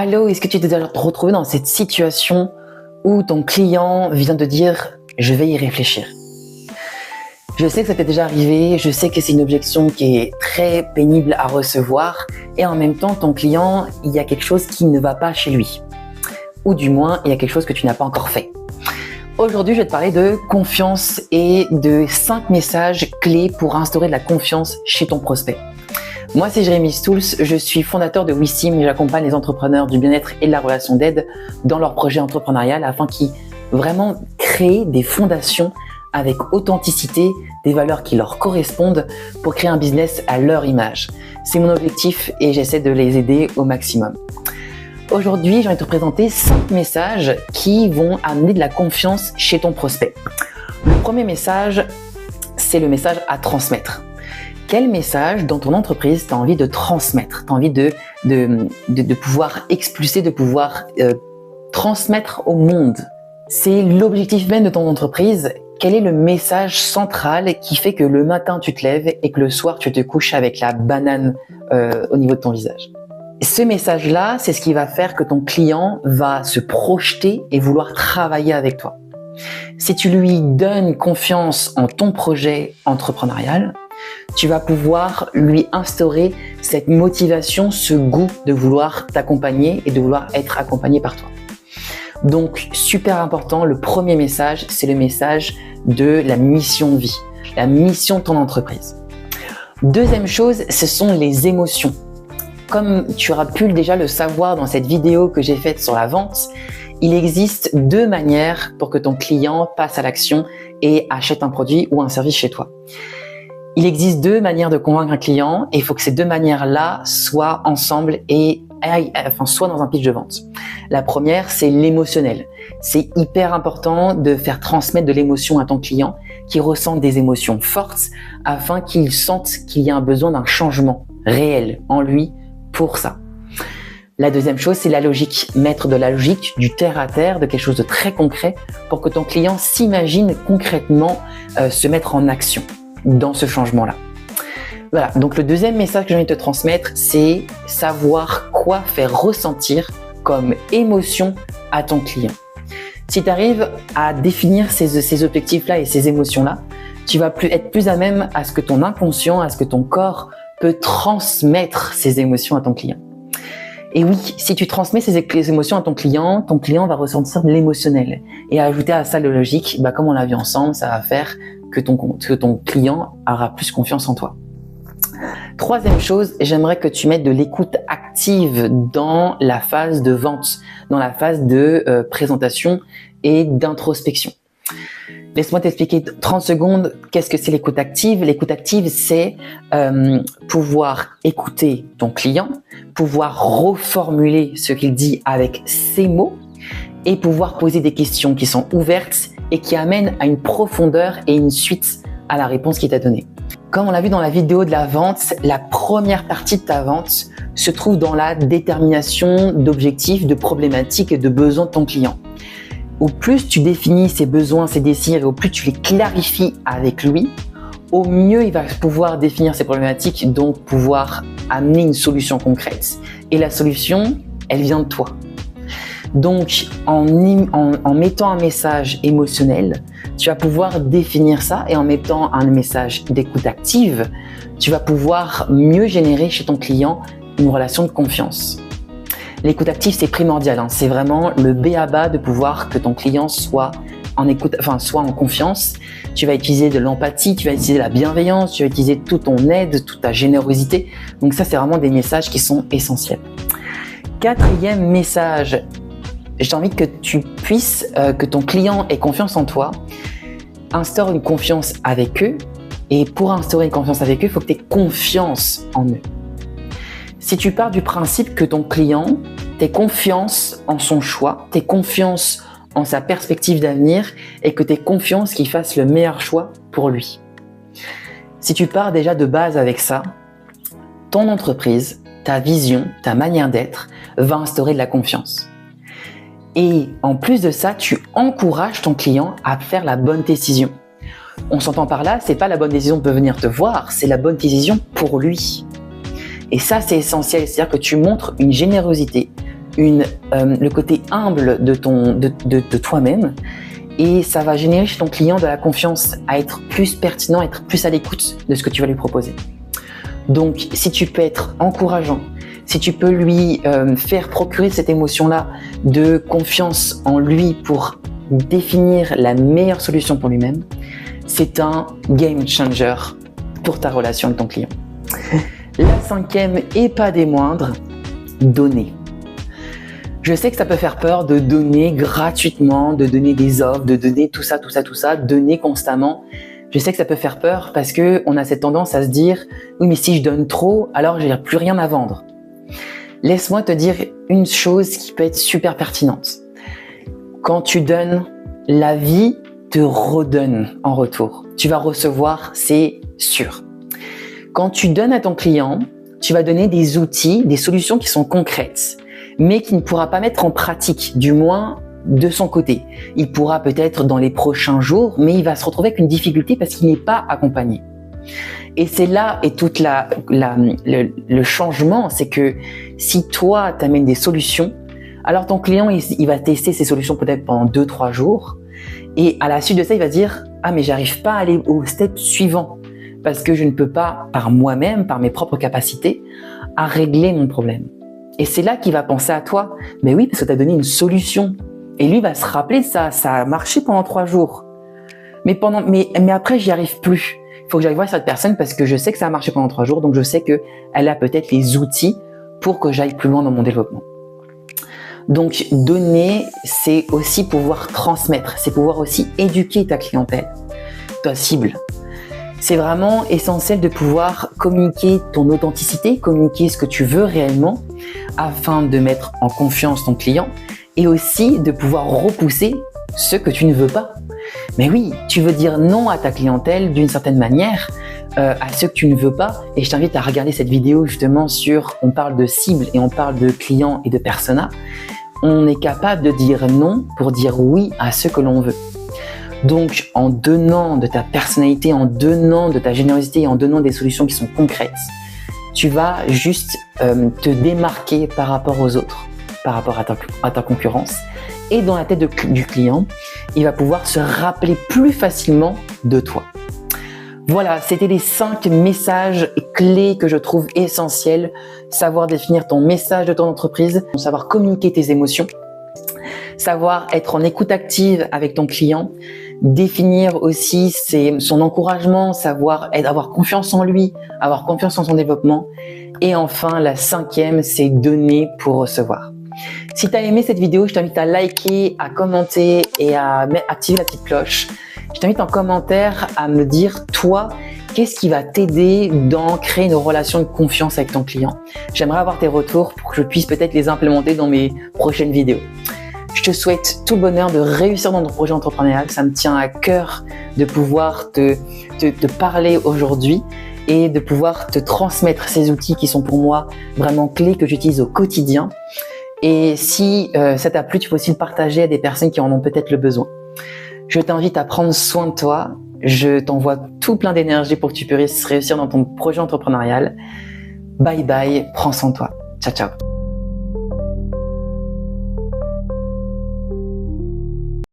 Allô, est-ce que tu t'es déjà retrouvé dans cette situation où ton client vient de dire « je vais y réfléchir ». Je sais que ça t'est déjà arrivé, je sais que c'est une objection qui est très pénible à recevoir et en même temps, ton client, il y a quelque chose qui ne va pas chez lui. Ou du moins, il y a quelque chose que tu n'as pas encore fait. Aujourd'hui, je vais te parler de confiance et de 5 messages clés pour instaurer de la confiance chez ton prospect. Moi, c'est Jérémy Stouls, je suis fondateur de WeSim et j'accompagne les entrepreneurs du bien-être et de la relation d'aide dans leur projet entrepreneurial afin qu'ils vraiment créent des fondations avec authenticité, des valeurs qui leur correspondent pour créer un business à leur image. C'est mon objectif et j'essaie de les aider au maximum. Aujourd'hui, j'ai envie de te présenter 5 messages qui vont amener de la confiance chez ton prospect. Le premier message, c'est le message à transmettre. Quel message dans ton entreprise tu as envie de transmettre? Tu as envie de pouvoir expulser, de pouvoir transmettre au monde? C'est l'objectif même de ton entreprise. Quel est le message central qui fait que le matin tu te lèves et que le soir tu te couches avec la banane au niveau de ton visage? Ce message-là, c'est ce qui va faire que ton client va se projeter et vouloir travailler avec toi. Si tu lui donnes confiance en ton projet entrepreneurial, tu vas pouvoir lui instaurer cette motivation, ce goût de vouloir t'accompagner et de vouloir être accompagné par toi. Donc, super important, le premier message, c'est le message de la mission de vie, la mission de ton entreprise. Deuxième chose, ce sont les émotions. Comme tu auras pu déjà le savoir dans cette vidéo que j'ai faite sur la vente, il existe 2 manières pour que ton client passe à l'action et achète un produit ou un service chez toi. Il existe 2 manières de convaincre un client et il faut que ces 2 manières-là soient ensemble et soient dans un pitch de vente. La première, c'est l'émotionnel. C'est hyper important de faire transmettre de l'émotion à ton client qui ressent des émotions fortes afin qu'il sente qu'il y a un besoin d'un changement réel en lui pour ça. La deuxième chose, c'est la logique. Mettre de la logique, du terre à terre, de quelque chose de très concret pour que ton client s'imagine concrètement se mettre en action dans ce changement-là. Voilà, donc le deuxième message que j'ai envie de te transmettre, c'est savoir quoi faire ressentir comme émotion à ton client. Si tu arrives à définir ces objectifs-là et ces émotions-là, tu vas être plus à même à ce que ton inconscient, à ce que ton corps peut transmettre ces émotions à ton client. Et oui, si tu transmets ces émotions à ton client va ressentir de l'émotionnel. Et à ajouter à ça le logique, comme on l'a vu ensemble, ça va faire que ton client aura plus confiance en toi. Troisième chose, j'aimerais que tu mettes de l'écoute active dans la phase de vente, dans la phase de présentation et d'introspection. Laisse-moi t'expliquer 30 secondes qu'est-ce que c'est l'écoute active. L'écoute active, c'est pouvoir écouter ton client, pouvoir reformuler ce qu'il dit avec ses mots et pouvoir poser des questions qui sont ouvertes et qui amènent à une profondeur et une suite à la réponse qu'il t'a donnée. Comme on l'a vu dans la vidéo de la vente, la première partie de ta vente se trouve dans la détermination d'objectifs, de problématiques et de besoins de ton client. Au plus tu définis ses besoins, ses désirs et au plus tu les clarifies avec lui, au mieux il va pouvoir définir ses problématiques, donc pouvoir amener une solution concrète. Et la solution, elle vient de toi. Donc, en mettant un message émotionnel, tu vas pouvoir définir ça et en mettant un message d'écoute active, tu vas pouvoir mieux générer chez ton client une relation de confiance. L'écoute active, c'est primordial, c'est vraiment le b.a.-ba de pouvoir que ton client soit en confiance. Tu vas utiliser de l'empathie, tu vas utiliser la bienveillance, tu vas utiliser toute ton aide, toute ta générosité. Donc ça, c'est vraiment des messages qui sont essentiels. 4e message, j'ai envie que tu puisses, que ton client ait confiance en toi, instaure une confiance avec eux. Et pour instaurer une confiance avec eux, il faut que tu aies confiance en eux. Si tu pars du principe que ton client, tu aies confiance en son choix, tu aies confiance en sa perspective d'avenir et que tu aies confiance qu'il fasse le meilleur choix pour lui. Si tu pars déjà de base avec ça, ton entreprise, ta vision, ta manière d'être va instaurer de la confiance. Et en plus de ça, tu encourages ton client à faire la bonne décision. On s'entend par là, c'est pas la bonne décision de venir te voir, c'est la bonne décision pour lui. Et ça, c'est essentiel, c'est-à-dire que tu montres une générosité, le côté humble de toi-même, et ça va générer chez ton client de la confiance à être plus pertinent, à être plus à l'écoute de ce que tu vas lui proposer. Donc, si tu peux être encourageant, si tu peux lui faire procurer cette émotion-là de confiance en lui pour définir la meilleure solution pour lui-même, c'est un game changer pour ta relation avec ton client. La cinquième, et pas des moindres, donner. Je sais que ça peut faire peur de donner gratuitement, de donner des offres, de donner tout ça, donner constamment. Je sais que ça peut faire peur parce que on a cette tendance à se dire « Oui, mais si je donne trop, alors je n'ai plus rien à vendre. » Laisse-moi te dire une chose qui peut être super pertinente. Quand tu donnes, la vie te redonne en retour. Tu vas recevoir, c'est sûr. Quand tu donnes à ton client, tu vas donner des outils, des solutions qui sont concrètes, mais qu'il ne pourra pas mettre en pratique, du moins de son côté. Il pourra peut-être dans les prochains jours, mais il va se retrouver avec une difficulté parce qu'il n'est pas accompagné. Et c'est là et tout le changement, c'est que si toi t'amènes des solutions, alors ton client il va tester ces solutions peut-être pendant 2-3 jours, et à la suite de ça il va dire « Ah mais j'arrive pas à aller au step suivant parce que je ne peux pas par moi-même, par mes propres capacités, à régler mon problème. » Et c'est là qu'il va penser à toi. Mais oui, parce que tu as donné une solution. Et lui va se rappeler de ça. Ça a marché pendant 3 jours. Mais après, j'y arrive plus. Il faut que j'aille voir cette personne parce que je sais que ça a marché pendant 3 jours. Donc, je sais qu'elle a peut-être les outils pour que j'aille plus loin dans mon développement. Donc, donner, c'est aussi pouvoir transmettre. C'est pouvoir aussi éduquer ta clientèle, ta cible. C'est vraiment essentiel de pouvoir communiquer ton authenticité, communiquer ce que tu veux réellement afin de mettre en confiance ton client et aussi de pouvoir repousser ce que tu ne veux pas. Mais oui, tu veux dire non à ta clientèle d'une certaine manière, à ce que tu ne veux pas. Et je t'invite à regarder cette vidéo justement on parle de cible et on parle de client et de persona. On est capable de dire non pour dire oui à ce que l'on veut. Donc, en donnant de ta personnalité, en donnant de ta générosité, en donnant des solutions qui sont concrètes, tu vas juste te démarquer par rapport aux autres, par rapport à ta concurrence. Et dans la tête du client, il va pouvoir se rappeler plus facilement de toi. Voilà, c'était les 5 messages clés que je trouve essentiels. Savoir définir ton message de ton entreprise, savoir communiquer tes émotions, savoir être en écoute active avec ton client, définir aussi son encouragement, avoir confiance en lui, avoir confiance en son développement. Et enfin, la 5e, c'est donner pour recevoir. Si tu as aimé cette vidéo, je t'invite à liker, à commenter et à activer la petite cloche. Je t'invite en commentaire à me dire, toi, qu'est-ce qui va t'aider dans créer une relation de confiance avec ton client. J'aimerais avoir tes retours pour que je puisse peut-être les implémenter dans mes prochaines vidéos. Je te souhaite tout le bonheur de réussir dans ton projet entrepreneurial. Ça me tient à cœur de pouvoir te parler aujourd'hui et de pouvoir te transmettre ces outils qui sont pour moi vraiment clés que j'utilise au quotidien. Et si ça t'a plu, tu peux aussi le partager à des personnes qui en ont peut-être le besoin. Je t'invite à prendre soin de toi. Je t'envoie tout plein d'énergie pour que tu puisses réussir dans ton projet entrepreneurial. Bye bye, prends soin de toi. Ciao, ciao.